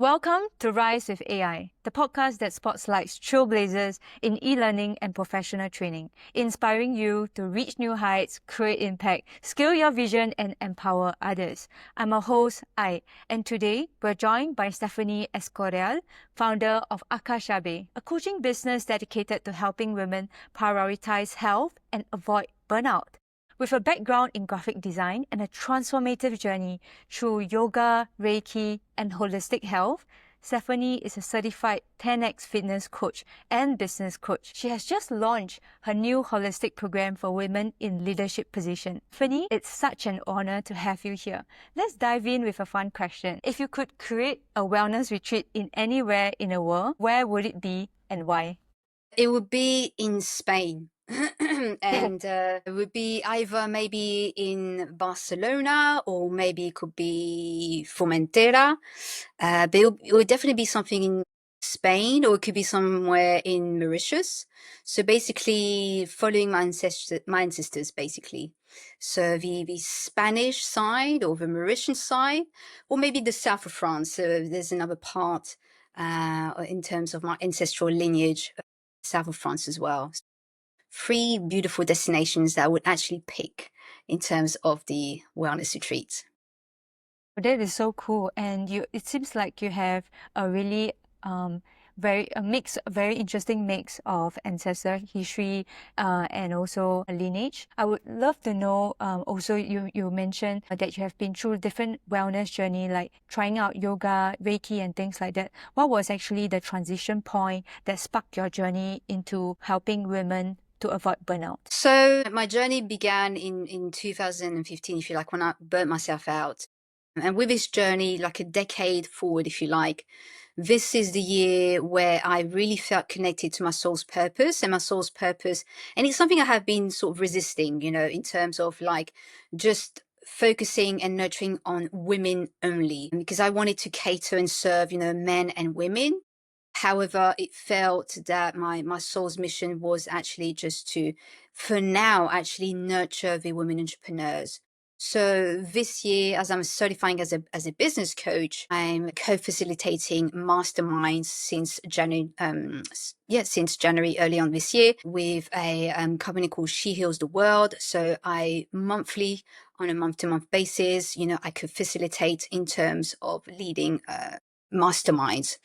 Welcome to Rise with AI, the podcast that spotlights trailblazers in e-learning and professional training, inspiring you to reach new heights, create impact, scale your vision, and empower others. I'm a host, and today we're joined by Stéphanie Escorial, founder of Akashabe, a coaching business dedicated to helping women prioritize health and avoid burnout. With a background in graphic design and a transformative journey through yoga, Reiki, and holistic health, Stephanie is a certified 10x fitness coach and business coach. She has just launched her new holistic program for women in leadership position. Stephanie, it's such an honor to have you here. Let's dive in with a fun question. If you could create a wellness retreat in anywhere in the world, where would it be and why? It would be in Spain. And it would be either maybe in Barcelona or maybe it could be Formentera. But it would definitely be something in Spain, or it could be somewhere in Mauritius. So basically following my ancestors basically. So the Spanish side or the Mauritian side, or maybe the south of France. So there's another part in terms of my ancestral lineage, south of France as well. Three beautiful destinations that I would actually pick in terms of the wellness retreats. That is so cool, and it seems like you have a really very interesting mix of ancestor history and also a lineage. I would love to know. Also, you mentioned that you have been through different wellness journey, like trying out yoga, Reiki, and things like that. What was actually the transition point that sparked your journey into helping women to avoid burnout? So my journey began in 2015, if you like, when I burnt myself out. And with this journey, like a decade forward, if you like, this is the year where I really felt connected to my soul's purpose and my soul's purpose. And it's something I have been sort of resisting, in terms of like just focusing and nurturing on women only, because I wanted to cater and serve, men and women. However, it felt that my soul's mission was actually just to, for now, actually nurture the women entrepreneurs. So this year, as I'm certifying as a business coach, I'm co-facilitating masterminds since January, since January early on this year with a company called She Heals the World. So I monthly, on a month-to-month basis, I could facilitate in terms of leading masterminds.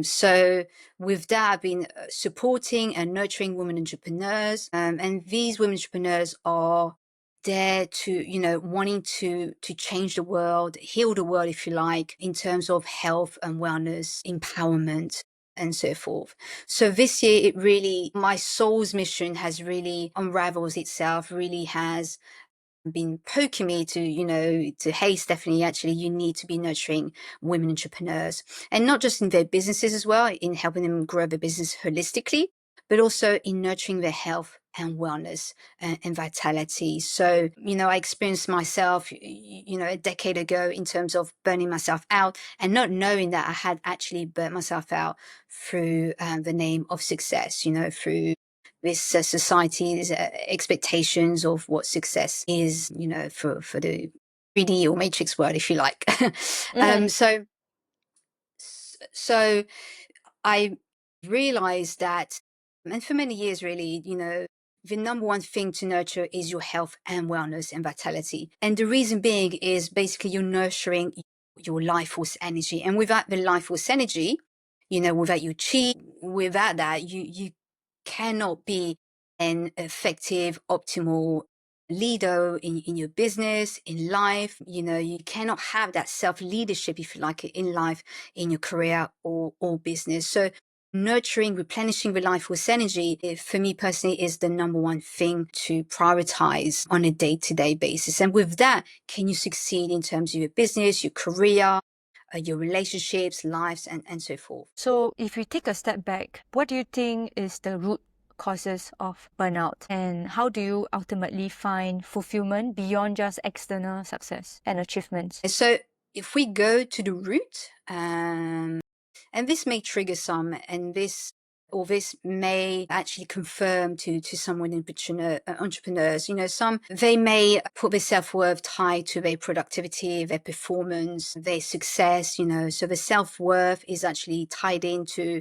So with that, I've been supporting and nurturing women entrepreneurs. And these women entrepreneurs are there to, wanting to change the world, heal the world, if you like, in terms of health and wellness, empowerment, and so forth. So this year, my soul's mission has really unravels itself, really has been poking me to, hey, Stephanie, actually, you need to be nurturing women entrepreneurs, and not just in their businesses as well, in helping them grow their business holistically, but also in nurturing their health and wellness and vitality. So, I experienced myself, a decade ago in terms of burning myself out and not knowing that I had actually burnt myself out through the name of success, through this society's expectations of what success is, for the 3D or matrix world, if you like. So I realized that, and for many years, really, the number one thing to nurture is your health and wellness and vitality. And the reason being is basically you're nurturing your life force energy. And without the life force energy, without your chi, without that, you cannot be an effective, optimal leader in your business, in life. You cannot have that self-leadership, if you like, in life, in your career or business. So nurturing, replenishing the life force energy, for me personally, is the number one thing to prioritize on a day-to-day basis. And with that, can you succeed in terms of your business, your career, your relationships, lives, and so forth. So if we take a step back, what do you think is the root causes of burnout, and how do you ultimately find fulfillment beyond just external success and achievements? So if we go to the root, and this may trigger some, and this or this may actually confirm to some women entrepreneurs, some, they may put their self-worth tied to their productivity, their performance, their success, so the self-worth is actually tied into,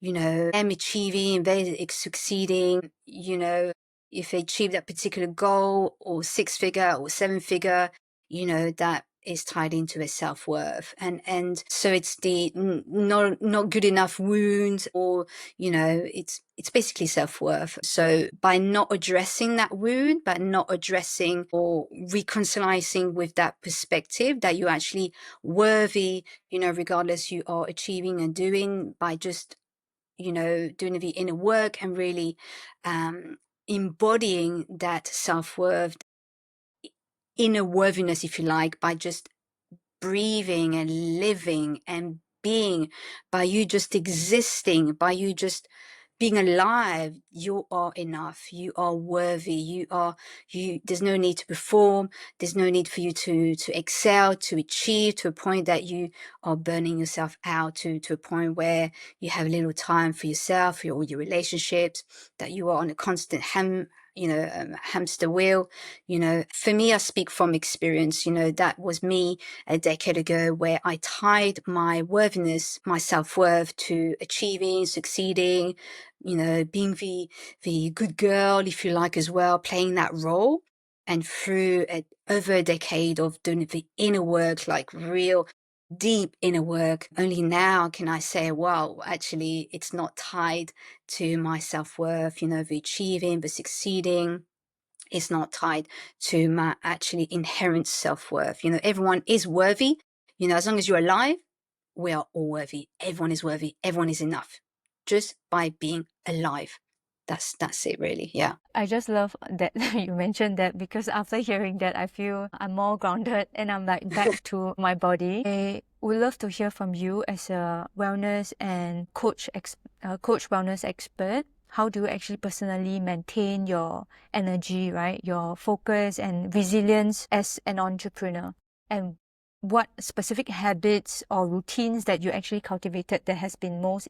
them achieving, they succeeding, if they achieve that particular goal or six-figure or seven-figure, that is tied into their self-worth. And so it's the not good enough wound, or, it's basically self-worth. So by not addressing that wound, by not addressing or reconciling with that perspective that you're actually worthy, regardless you are achieving and doing, by just, doing the inner work and really embodying that self-worth, inner worthiness, if you like, by just breathing and living and being, by you just existing, by you just being alive, you are enough, you are worthy, there's no need to perform, there's no need for you to excel, to achieve to a point that you are burning yourself out, to a point where you have little time for yourself, for your relationships, that you are on a constant hamster wheel. For me, I speak from experience. That was me a decade ago, where I tied my worthiness, my self-worth, to achieving, succeeding, being the good girl, if you like, as well, playing that role. And through over a decade of doing the inner work, like real deep inner work, only now can I say, wow, actually, it's not tied to my self-worth, the achieving, the succeeding. It's not tied to my actually inherent self-worth. Everyone is worthy. As long as you're alive, we are all worthy. Everyone is worthy. Everyone is enough. Just by being alive. That's it, really. Yeah. I just love that you mentioned that, because after hearing that, I feel I'm more grounded and I'm like back to my body. I would love to hear from you as a wellness and coach wellness expert. How do you actually personally maintain your energy, right? Your focus and resilience as an entrepreneur? And what specific habits or routines that you actually cultivated that has been most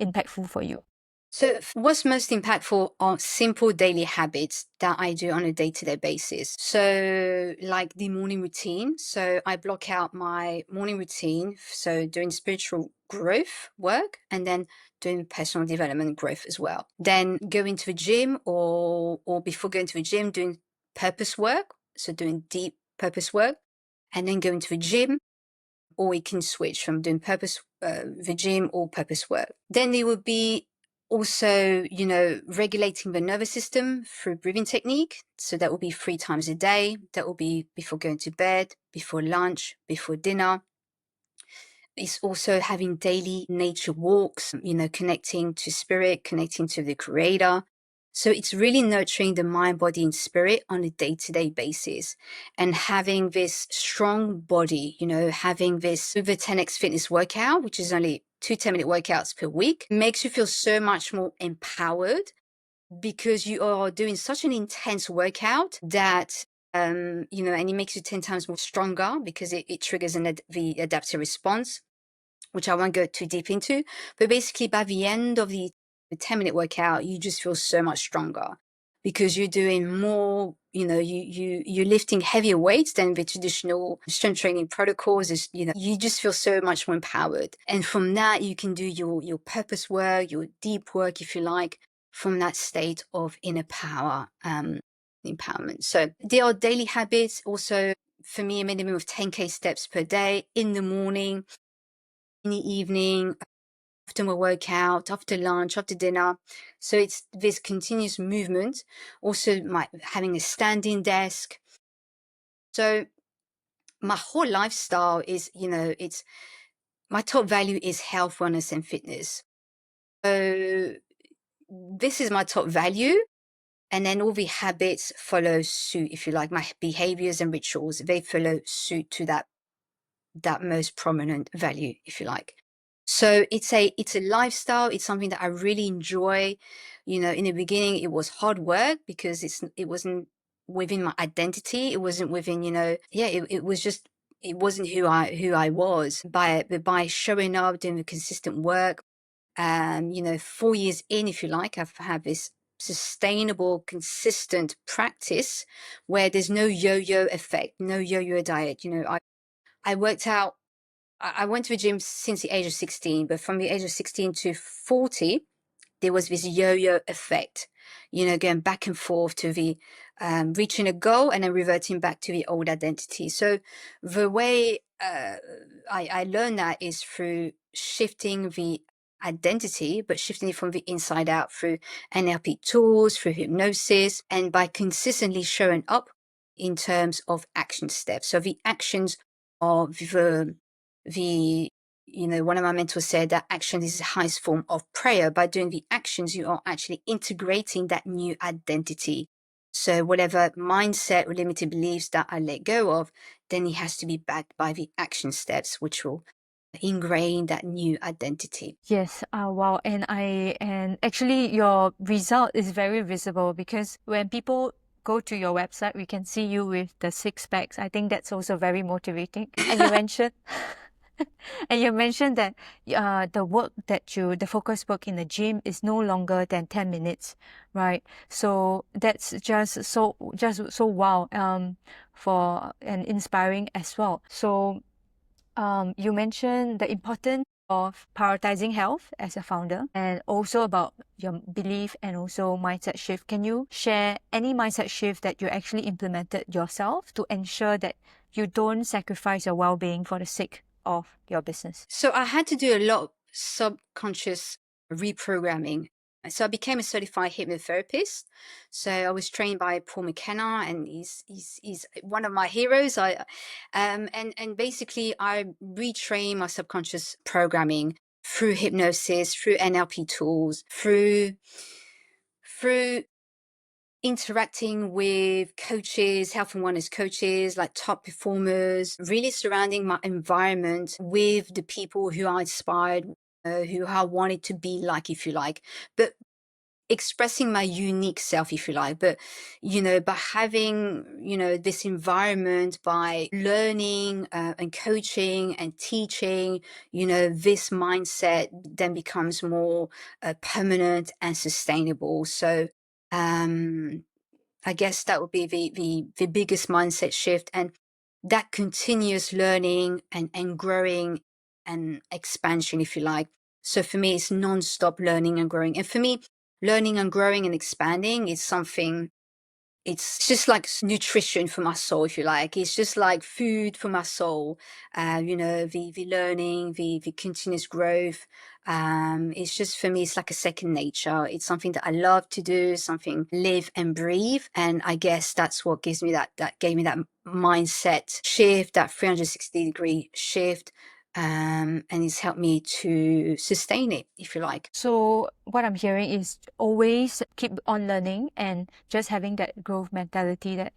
impactful for you? So what's most impactful are simple daily habits that I do on a day-to-day basis. So like the morning routine. So I block out my morning routine. So doing spiritual growth work, and then doing personal development growth as well. Then going to the gym, or before going to the gym, doing purpose work. So doing deep purpose work, and then going to the gym, or we can switch from doing the gym or purpose work. Then there would be also, regulating the nervous system through breathing technique. So that will be 3 times a day. That will be before going to bed, before lunch, before dinner. It's also having daily nature walks, connecting to spirit, connecting to the creator. So it's really nurturing the mind, body, and spirit on a day-to-day basis, and having this strong body, having this over 10x fitness workout, which is only 2 10-minute workouts per week, makes you feel so much more empowered, because you are doing such an intense workout that, and it makes you 10 times more stronger, because it triggers the adaptive response, which I won't go too deep into. But basically, by the end of the 10-minute workout, you just feel so much stronger, because you're doing more, you're lifting heavier weights than the traditional strength training protocols. You just feel so much more empowered. And from that, you can do your purpose work, your deep work, if you like, from that state of inner power, empowerment. So there are daily habits also. For me, a minimum of 10K steps per day, in the morning, in the evening, after my workout, after lunch, after dinner. So it's this continuous movement. Also, having a standing desk. So my whole lifestyle is, it's my top value is health, wellness, and fitness. So this is my top value. And then all the habits follow suit, if you like. My behaviors and rituals, they follow suit to that most prominent value, if you like. So it's a lifestyle. It's something that I really enjoy. In the beginning, it was hard work, because it wasn't within my identity. It wasn't within, it was just, it wasn't who I was. By showing up, doing the consistent work, 4 years in, if you like, I've had this sustainable, consistent practice where there's no yo-yo effect, no yo-yo diet. I worked out, I went to the gym since the age of 16, but from the age of 16 to 40, there was this yo-yo effect, going back and forth to the reaching a goal and then reverting back to the old identity. So the way I learned that is through shifting the identity, but shifting it from the inside out through NLP tools, through hypnosis, and by consistently showing up in terms of action steps. So the actions are the one of my mentors said that action is the highest form of prayer. By doing the actions, you are actually integrating that new identity. So whatever mindset or limited beliefs that I let go of, then it has to be backed by the action steps, which will ingrain that new identity. Yes, wow, and actually your result is very visible because when people go to your website, we can see you with the six packs. I think that's also very motivating. And you mentioned and you mentioned that the focus work in the gym is no longer than 10 minutes, right? So that's just so wow, for and inspiring as well. So you mentioned the importance of prioritizing health as a founder and also about your belief and also mindset shift. Can you share any mindset shift that you actually implemented yourself to ensure that you don't sacrifice your well-being for the sake of your business? So I had to do a lot of subconscious reprogramming. So I became a certified hypnotherapist. So I was trained by Paul McKenna, and he's one of my heroes. And basically I retrained my subconscious programming through hypnosis, through NLP tools, through interacting with coaches, health and wellness coaches, like top performers, really surrounding my environment with the people who I inspired, who I wanted to be like, if you like, but expressing my unique self, if you like. But, by having, this environment, by learning and coaching and teaching, this mindset then becomes more permanent and sustainable. So, I guess that would be the biggest mindset shift, and that continuous learning and growing and expansion, if you like. So for me, it's non-stop learning and growing. And for me, learning and growing and expanding is something, it's just like nutrition for my soul, if you like. It's just like food for my soul. The learning, the continuous growth. It's just, for me, it's like a second nature. It's something that I love to do, something live and breathe. And I guess that's what gives me that gave me that mindset shift, that 360-degree shift. And it's helped me to sustain it, if you like. So what I'm hearing is always keep on learning and just having that growth mentality that,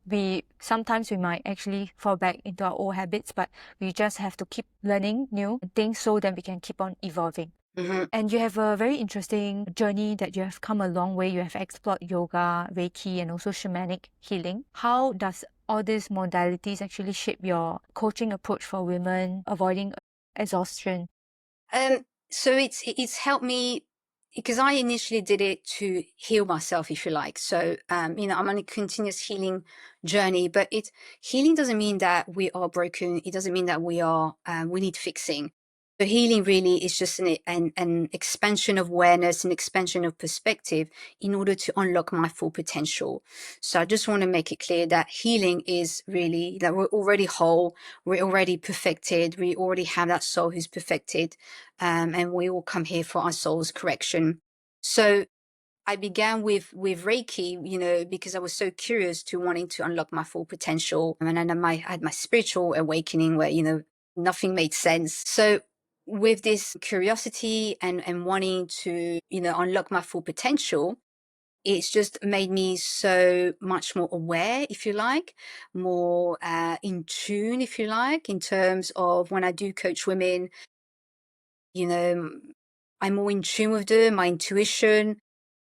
we sometimes we might actually fall back into our old habits, but we just have to keep learning new things so that we can keep on evolving. Mhm. And you have a very interesting journey that you have come a long way. You have explored yoga, Reiki, and also shamanic healing. How does all these modalities actually shape your coaching approach for women avoiding exhaustion? So it's helped me because I initially did it to heal myself, if you like. So I'm on a continuous healing journey, but healing doesn't mean that we are broken. It doesn't mean that we need fixing. So healing really is just an expansion of awareness, an expansion of perspective in order to unlock my full potential. So I just want to make it clear that healing is really that we're already whole, we're already perfected, we already have that soul who's perfected, and we all come here for our soul's correction. So I began with Reiki, because I was so curious to wanting to unlock my full potential, and then I had my spiritual awakening where nothing made sense. So with this curiosity and wanting to unlock my full potential, it's just made me so much more aware, if you like, more in tune, if you like, in terms of when I do coach women. you know, I'm more in tune with them, my intuition,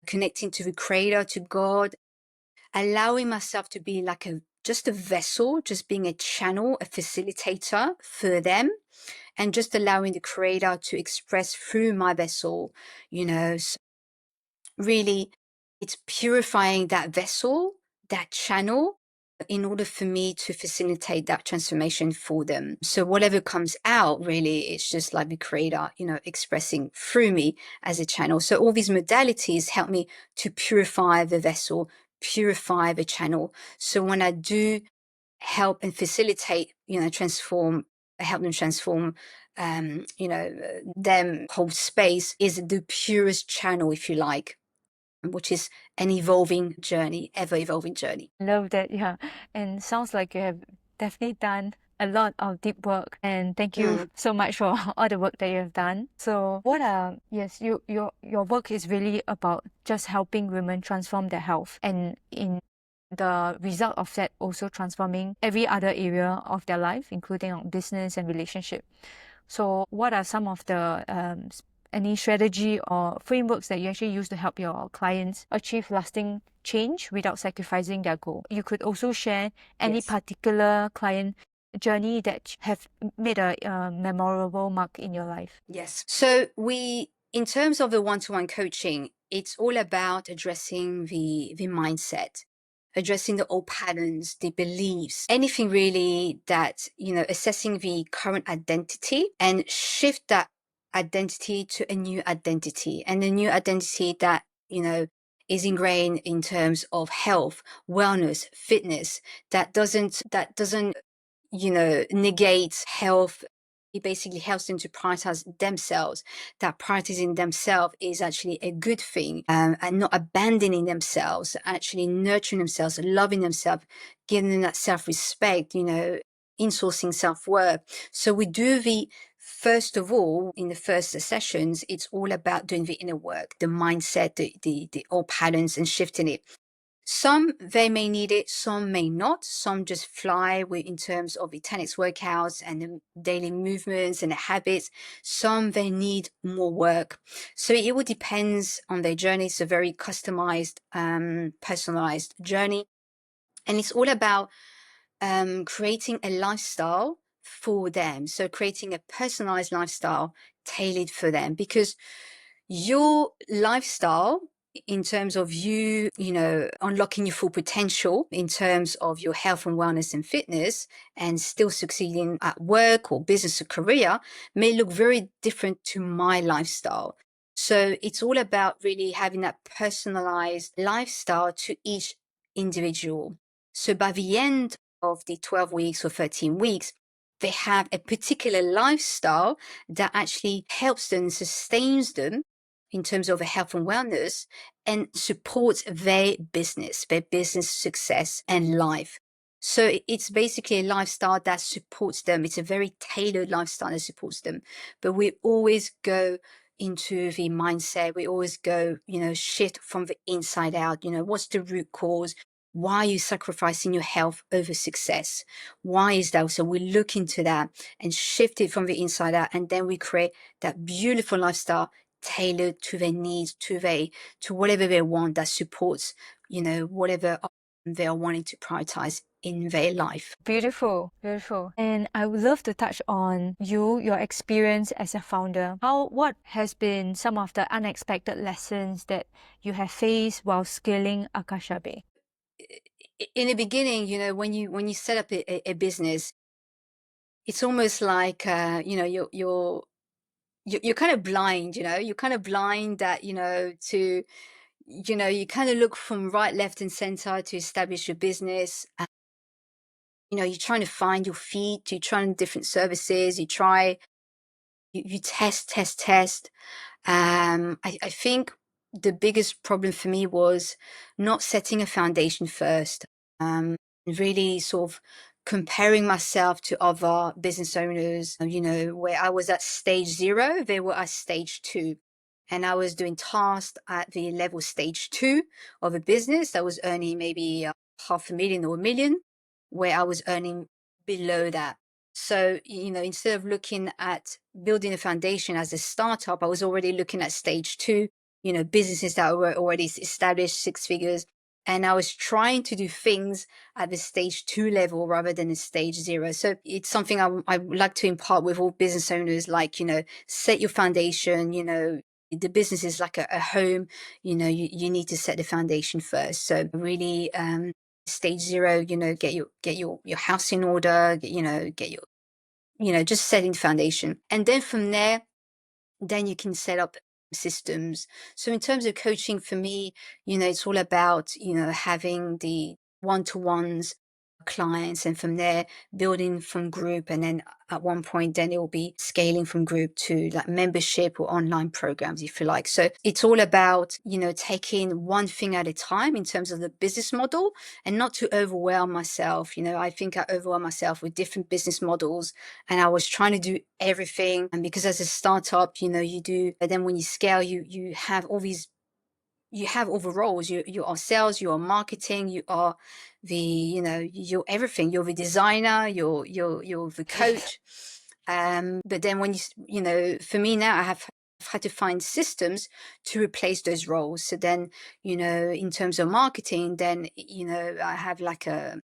connecting to the creator, to God, allowing myself to be like just a vessel, just being a channel, a facilitator for them, and just allowing the creator to express through my vessel, you know. So really, it's purifying that vessel, that channel, in order for me to facilitate that transformation for them. So whatever comes out, really, it's just like the creator, you know, expressing through me as a channel. So all these modalities help me to purify the vessel, purify the channel. So when I do help and facilitate, you know, help them transform, them whole space is the purest channel, if you like, which is an evolving journey, ever evolving journey. Love that, yeah. And sounds like you have definitely done a lot of deep work. And thank you Mm, so much for all the work that you have done. So what are yes, your work is really about just helping women transform their health, and in the result of that also transforming every other area of their life, including business and relationship. So what are some of the any strategy or frameworks that you actually use to help your clients achieve lasting change without sacrificing their goal? You could also share any yes. particular client journey that have made a memorable mark in your life. Yes. So in terms of the one-to-one coaching, it's all about addressing the mindset, addressing the old patterns, the beliefs, anything really that, you know, assessing the current identity and shift that identity to a new identity, and a new identity that, you know, is ingrained in terms of health, wellness, fitness, that doesn't you know, negates health. It basically helps them to prioritize themselves. That prioritizing themselves is actually a good thing, and not abandoning themselves, actually nurturing themselves, loving themselves, giving them that self respect, you know, insourcing self worth. So we do first of all, in the first sessions, it's all about doing the inner work, the mindset, the old patterns, and shifting it. Some they may need it, some may not. Some just fly with in terms of the tennis workouts and the daily movements and the habits. Some they need more work. So it all depends on their journey. It's a very customized, personalized journey, and it's all about creating a lifestyle for them. So creating a personalized lifestyle tailored for them, because your lifestyle, in terms of you know, unlocking your full potential in terms of your health and wellness and fitness, and still succeeding at work or business or career, may look very different to my lifestyle. So it's all about really having that personalized lifestyle to each individual. So by the end of the 12 weeks or 13 weeks, they have a particular lifestyle that actually helps them, sustains them in terms of health and wellness, and supports their business success and life. So it's basically a lifestyle that supports them. It's a very tailored lifestyle that supports them. But we always go into the mindset. We always go, you know, shift from the inside out. You know, what's the root cause? Why are you sacrificing your health over success? Why is that? So we look into that and shift it from the inside out. And then we create that beautiful lifestyle tailored to their needs, to whatever they want, that supports, you know, whatever they are wanting to prioritize in their life. Beautiful, beautiful. And I would love to touch on your experience as a founder. What has been some of the unexpected lessons that you have faced while scaling Akashabe? In the beginning, you know, when you set up a business, it's almost like you know, you're kind of blind. You know, you're kind of blind that, you know, to, you know, you kind of look from right, left, and center to establish your business. You know, you're trying to find your feet, you're trying different services, you test. I think the biggest problem for me was not setting a foundation first. Really sort of comparing myself to other business owners, you know, where I was at stage zero, they were at stage two. And I was doing tasks at the level stage two of a business that was earning maybe 500,000 or 1 million, where I was earning below that. So, you know, instead of looking at building a foundation as a startup, I was already looking at stage two, you know, businesses that were already established, six figures. And I was trying to do things at the stage 2 level rather than the stage 0. So it's something I would like to impart with all business owners, like, set your foundation, the business is like a home, you need to set the foundation first. So really, stage 0, get your house in order, get your, just setting the foundation. And then from there, then you can set up systems. So in terms of coaching, for me, it's all about, having the one-to-ones clients, and from there building from group, and then at one point then it will be scaling from group to like membership or online programs, if you like. So it's all about, taking one thing at a time in terms of the business model, and not to overwhelm myself. I think I overwhelm myself with different business models, and I was trying to do everything. And because as a startup, you do, but then when you scale, you have all these, you have all the roles. You are sales, you are marketing, you are you're everything. You're the designer, you're the coach. But then when for me now, I've had to find systems to replace those roles. So then, in terms of marketing, then, I have like a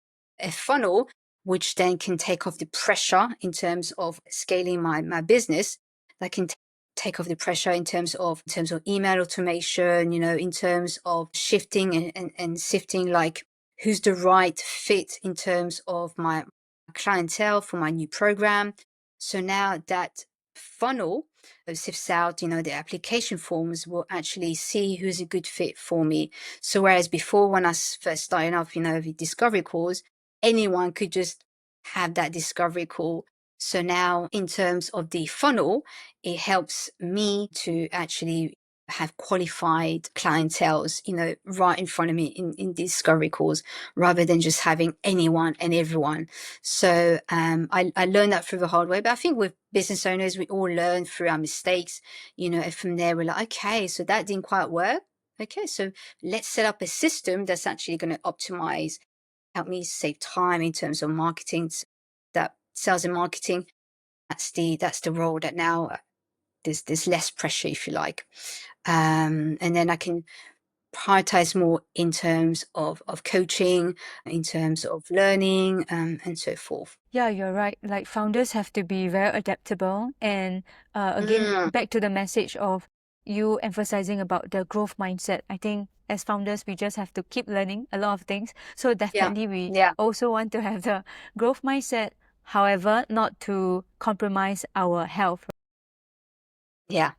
funnel, which then can take off the pressure in terms of scaling my business. That can take off the pressure in terms of email automation, in terms of shifting and sifting, like who's the right fit in terms of my clientele for my new program. So now that funnel sifts out, the application forms will actually see who's a good fit for me. So whereas before, when I first started off, the discovery calls, anyone could just have that discovery call. So now in terms of the funnel, it helps me to actually have qualified clienteles, right in front of me in discovery calls, rather than just having anyone and everyone. So I learned that through the hard way. But I think with business owners, we all learn through our mistakes, and from there we're like, okay, so that didn't quite work. Okay, so let's set up a system that's actually going to optimize, help me save time in terms of marketing, that sales and marketing. That's the role that now there's less pressure, if you like. And then I can prioritize more in terms of coaching, in terms of learning, and so forth. Yeah, you're right. Like founders have to be very adaptable. And again, back to the message of you emphasizing about the growth mindset. I think as founders, we just have to keep learning a lot of things. So definitely we also want to have the growth mindset, however, not to compromise our health. Yeah,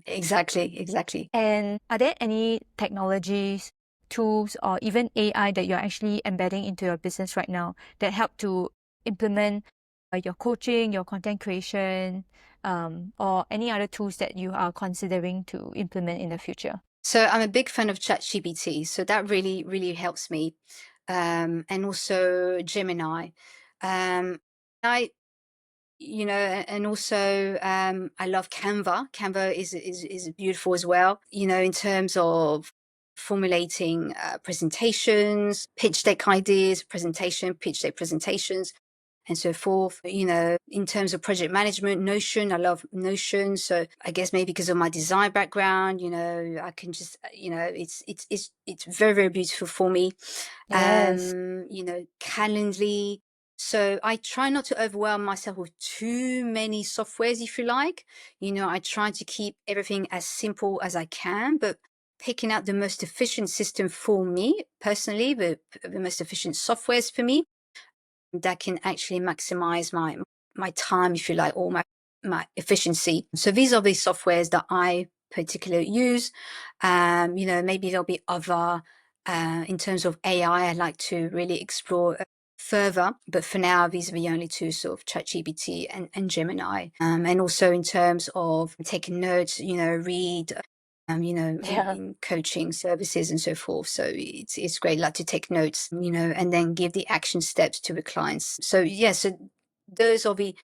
exactly. And are there any technologies, tools, or even AI that you're actually embedding into your business right now that help to implement your coaching, your content creation, or any other tools that you are considering to implement in the future? So I'm a big fan of ChatGPT. So that really, really helps me. And also Gemini. I and also I love Canva. Canva is beautiful as well, in terms of formulating presentations, pitch deck ideas, pitch deck presentations, and so forth. In terms of project management, Notion, I love Notion. So I guess maybe because of my design background, I can just, it's very, very beautiful for me. Yes. Calendly. So I try not to overwhelm myself with too many softwares, if you like. I try to keep everything as simple as I can, but picking out the most efficient system for me personally, the most efficient softwares for me that can actually maximize my time, if you like, or my efficiency. So these are the softwares that I particularly use. Maybe there'll be other, in terms of AI, I'd like to really explore further. But for now, these are the only two, sort of ChatGPT and Gemini. And also in terms of taking notes, read, in coaching services and so forth. So it's great, like to take notes, and then give the action steps to the clients. So so those are the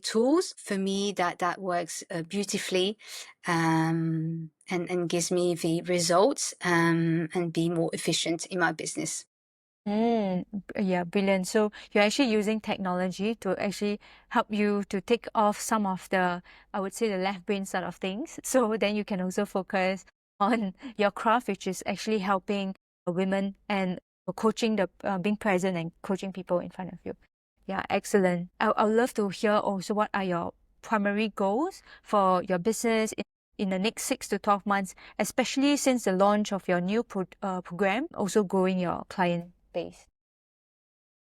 tools for me that works beautifully, and gives me the results, and be more efficient in my business. Yeah, brilliant. So you're actually using technology to actually help you to take off some of the, I would say, the left brain side of things. So then you can also focus on your craft, which is actually helping women and coaching being present and coaching people in front of you. Yeah, excellent. I'd love to hear also what are your primary goals for your business in the next 6 to 12 months, especially since the launch of your new program, also growing your client base.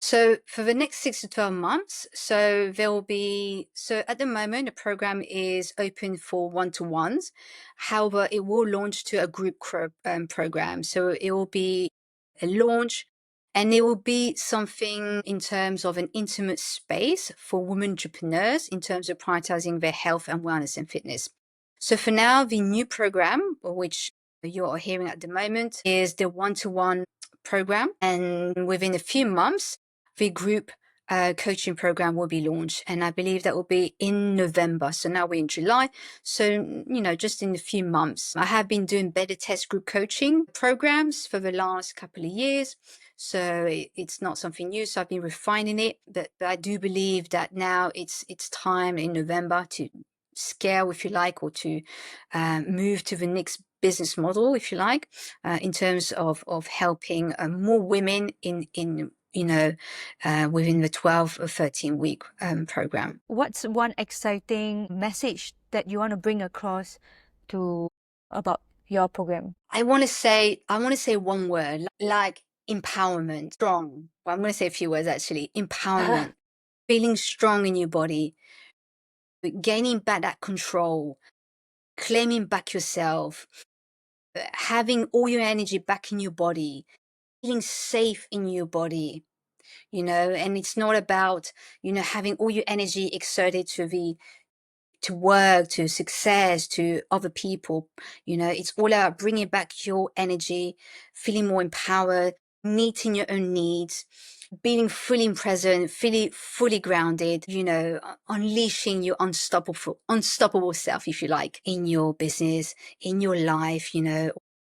So for the next 6 to 12 months, so at the moment, the program is open for one-to-ones. However, it will launch to a group program. So it will be a launch, and it will be something in terms of an intimate space for women entrepreneurs in terms of prioritizing their health and wellness and fitness. So for now, the new program, which you are hearing at the moment, is the one-to-one program. And within a few months, the group coaching program will be launched, and I believe that will be in November. So now we're in July. So, just in a few months. I have been doing beta test group coaching programs for the last couple of years. So it's not something new. So I've been refining it, but I do believe that now it's time in November to scale, if you like, or to move to the next business model, if you like, in terms of helping more women in within the 12 or 13 week program. What's one exciting message that you want to bring across about your program? I want to say one word, like empowerment, strong. Well, I'm going to say a few words actually. Empowerment, feeling strong in your body, gaining back that control, claiming back yourself, having all your energy back in your body, feeling safe in your body, and it's not about, having all your energy exerted to work, to success, to other people. It's all about bringing back your energy, feeling more empowered, meeting your own needs, being fully present, feeling fully grounded, unleashing your unstoppable self, if you like, in your business, in your life,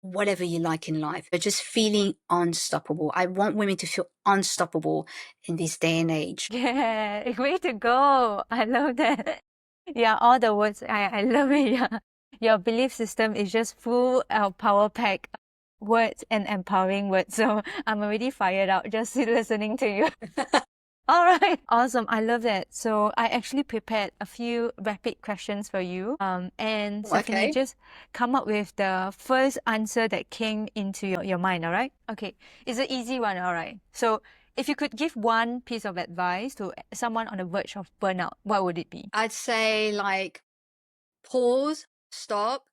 whatever you like in life, but just feeling unstoppable. I want women to feel unstoppable in this day and age. Yeah, way to go. I love that. Yeah, all the words, I love it. Yeah. Your belief system is just full of power pack words and empowering words. So I'm already fired up just listening to you. All right. Awesome. I love that. So I actually prepared a few rapid questions for you. And Stephanie, Okay. just come up with the first answer that came into your mind, all right? Okay. It's an easy one, all right? So if you could give one piece of advice to someone on the verge of burnout, what would it be? I'd say pause, stop,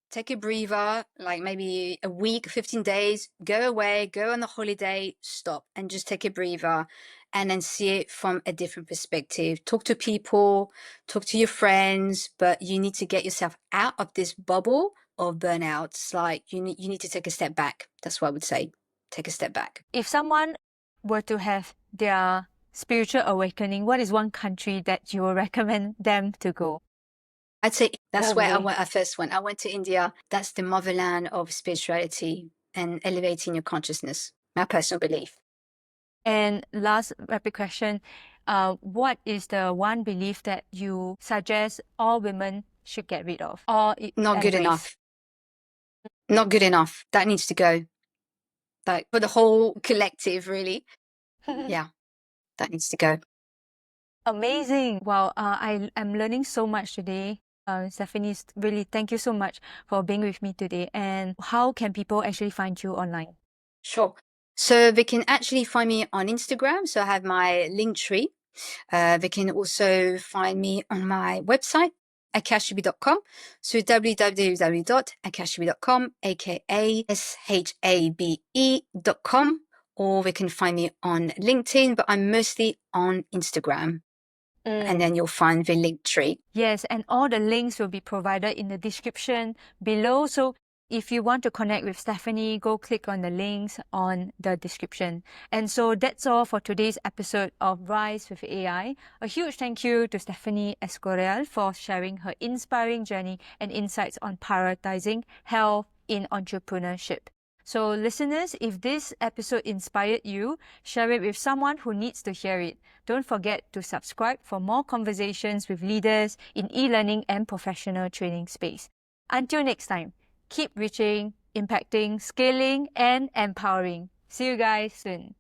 take a breather, like maybe a week, 15 days, go away, go on a holiday, stop, and just take a breather and then see it from a different perspective. Talk to people, talk to your friends, but you need to get yourself out of this bubble of burnouts. Like you need to take a step back. That's what I would say. Take a step back. If someone were to have their spiritual awakening, what is one country that you would recommend them to go? I'd say that's where Lovely. I first went. I went to India. That's the motherland of spirituality and elevating your consciousness. My personal belief. And last rapid question, what is the one belief that you suggest all women should get rid of or Not good embrace? enough. Not good enough. That needs to go. Like for the whole collective, really. Yeah, that needs to go. Amazing. Wow, I am learning so much today. Stephanie, really thank you so much for being with me today. And how can people actually find you online? Sure. So they can actually find me on Instagram. So I have my link tree. They can also find me on my website, akashabe.com. So www.akashabe.com, AKASHABE.com, or they can find me on LinkedIn, but I'm mostly on Instagram. And then you'll find the link tree. Yes, and all the links will be provided in the description below. So if you want to connect with Stephanie, go click on the links on the description. And so that's all for today's episode of Rise with AI. A huge thank you to Stéphanie Escorial for sharing her inspiring journey and insights on prioritizing health in entrepreneurship. So listeners, if this episode inspired you, share it with someone who needs to hear it. Don't forget to subscribe for more conversations with leaders in e-learning and professional training space. Until next time, keep reaching, impacting, scaling, and empowering. See you guys soon.